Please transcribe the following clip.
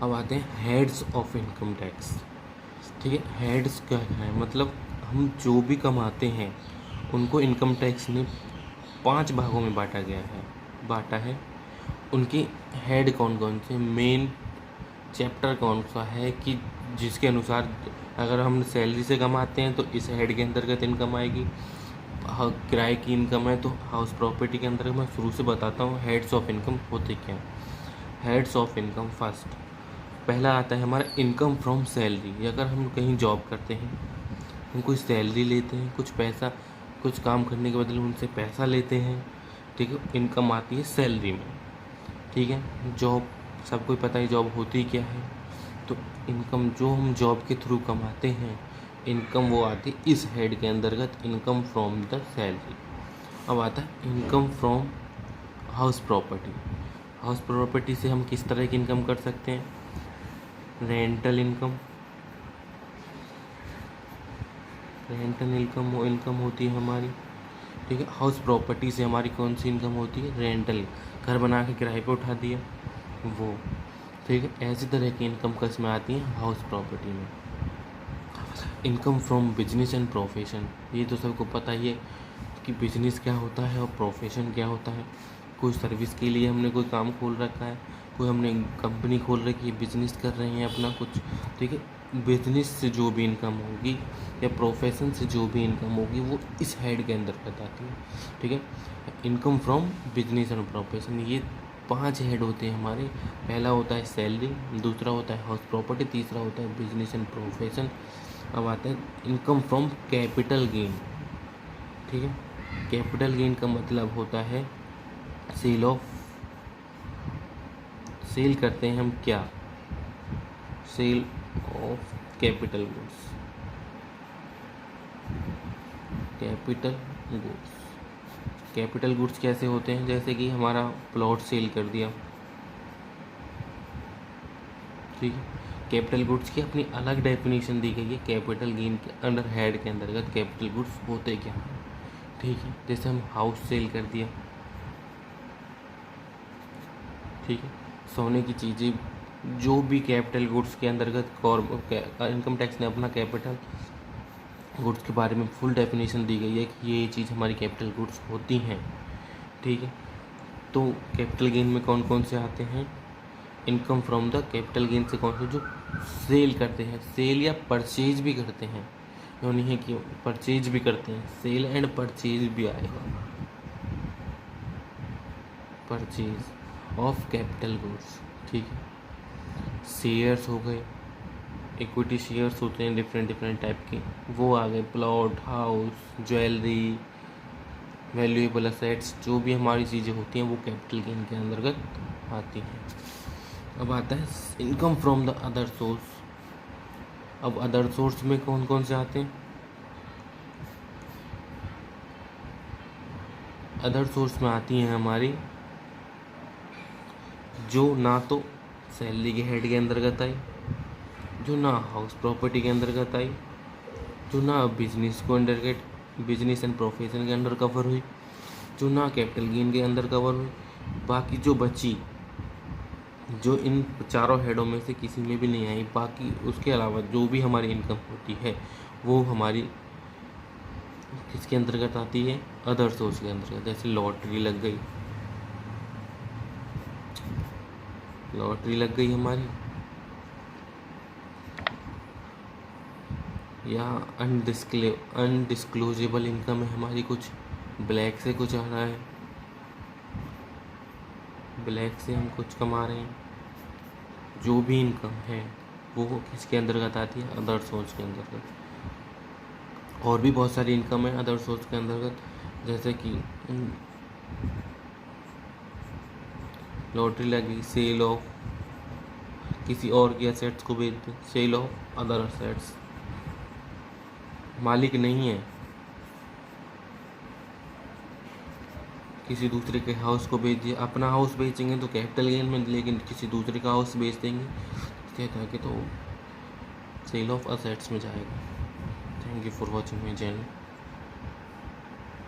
अब आते हैं हेड्स ऑफ इनकम टैक्स। ठीक है, हेड्स क्या है, मतलब हम जो भी कमाते हैं उनको इनकम टैक्स ने 5 भागों में बांटा है। उनके हेड कौन कौन से, मेन चैप्टर कौन सा है कि जिसके अनुसार अगर हम सैलरी से कमाते हैं तो इस हेड के अंतर्गत इनकम आएगी, किराए की इनकम है तो हाउस प्रॉपर्टी के अंदर। मैं शुरू से बताता हूँ हेड्स ऑफ इनकम होते क्या हैं। हेड्स ऑफ इनकम, फर्स्ट पहला आता है हमारा इनकम फ्रॉम सैलरी। अगर हम कहीं जॉब करते हैं, हम कोई सैलरी लेते हैं, कुछ पैसा, कुछ काम करने के बदले उनसे पैसा लेते हैं, ठीक है, इनकम आती है सैलरी में। ठीक है, जॉब सबको पता है जॉब होती क्या है, तो इनकम जो हम जॉब के थ्रू कमाते हैं इनकम वो आती है इस हेड के अंतर्गत, इनकम फ्रॉम द सैलरी। अब आता है income from house property. House property से हम किस तरह की इनकम कर सकते हैं, रेंटल इनकम। रेंटल इनकम होती है हमारी, ठीक है। हाउस प्रॉपर्टी से हमारी कौन सी इनकम होती है, रेंटल, घर बना के किराए पे उठा दिया वो, ठीक है। ऐसी तरह की इनकम किसमें आती है, हाउस प्रॉपर्टी में। Income from business and profession, ये तो सबको पता ही है कि बिजनेस क्या होता है और प्रोफेशन क्या होता है। कोई सर्विस के लिए हमने कोई काम खोल रखा है, कोई हमने कंपनी खोल रखी है, बिजनेस कर रहे हैं अपना कुछ, ठीक है। बिजनेस से जो भी इनकम होगी या प्रोफेशन से जो भी इनकम होगी वो इस हेड के अंदर आती है, ठीक है। Income from business and profession, ये 5 हेड होते हैं हमारे। पहला होता है सैलरी, दूसरा होता है हाउस प्रॉपर्टी, तीसरा होता है बिजनेस एंड प्रोफेशन। अब आते हैं इनकम फ्रॉम कैपिटल गेन, ठीक है। कैपिटल गेन का मतलब होता है सेल करते हैं हम क्या, sale of capital goods. Capital goods कैसे होते हैं, जैसे कि हमारा प्लॉट सेल कर दिया, ठीक है। कैपिटल गुड्स की अपनी अलग डेफिनेशन दी गई है कैपिटल गेन के अंडर हेड के अंतर्गत। कैपिटल गुड्स होते क्या हैं, ठीक है। जैसे हम हाउस सेल कर दिया, ठीक है, सोने की चीज़ें, जो भी कैपिटल गुड्स के अंतर्गत इनकम टैक्स ने अपना कैपिटल गुड्स के बारे में फुल डेफिनेशन दी गई है कि ये चीज़ हमारी कैपिटल गुड्स होती हैं, ठीक है। तो कैपिटल गेन में कौन कौन से आते हैं, income from the capital gain से कौन से, जो सेल करते हैं, सेल या परचेज भी करते हैं, यो नहीं है कि परचेज भी करते हैं, सेल एंड परचेज भी आएगा, परचेज ऑफ कैपिटल गुड्स, ठीक है। शेयर्स हो गए, इक्विटी शेयर्स होते हैं डिफरेंट टाइप के, वो आ गए। Plot, house, jewellery, valuable assets, जो भी हमारी चीज़ें होती हैं वो कैपिटल गेन के अंतर्गत आती हैं। अब आता है income from the other source. अब अदर सोर्स में कौन कौन से आते हैं, अदर सोर्स में आती हैं हमारी जो ना तो सैलरी के हेड के अंतर्गत आई, जो ना हाउस प्रॉपर्टी के अंतर्गत आई, जो ना बिजनेस को अंतर्गत, बिजनेस एंड प्रोफेशन के अंडर कवर हुई, जो ना कैपिटल गेन के अंदर कवर हुई। बाकी जो बची, जो इन चारों हेडों में से किसी में भी नहीं आई, बाकी उसके अलावा जो भी हमारी इनकम होती है वो हमारी किसके अंतर्गत आती है, अदर सोर्स के अंतर्गत। जैसे लॉटरी लग गई हमारी, या अनडिस्क्लोजेबल इनकम है हमारी, कुछ ब्लैक से कुछ आ रहा है, ब्लैक से हम कुछ कमा रहे हैं। जो भी इनकम है वो किसके अंतर्गत आती है, अदर सोर्स के अंतर्गत। और भी बहुत सारी इनकम है अदर सोर्स के अंतर्गत, जैसे कि लॉटरी लगी, सेल ऑफ किसी और की असेट्स को बेच दे, सेल ऑफ अदर असेट्स, मालिक नहीं है, किसी दूसरे के हाउस को बेच दिया। अपना हाउस बेचेंगे तो कैपिटल गेन में, लेकिन किसी दूसरे का हाउस बेच देंगे क्या कि तो सेल ऑफ असेट्स में जाएगा। Thank you for watching my channel.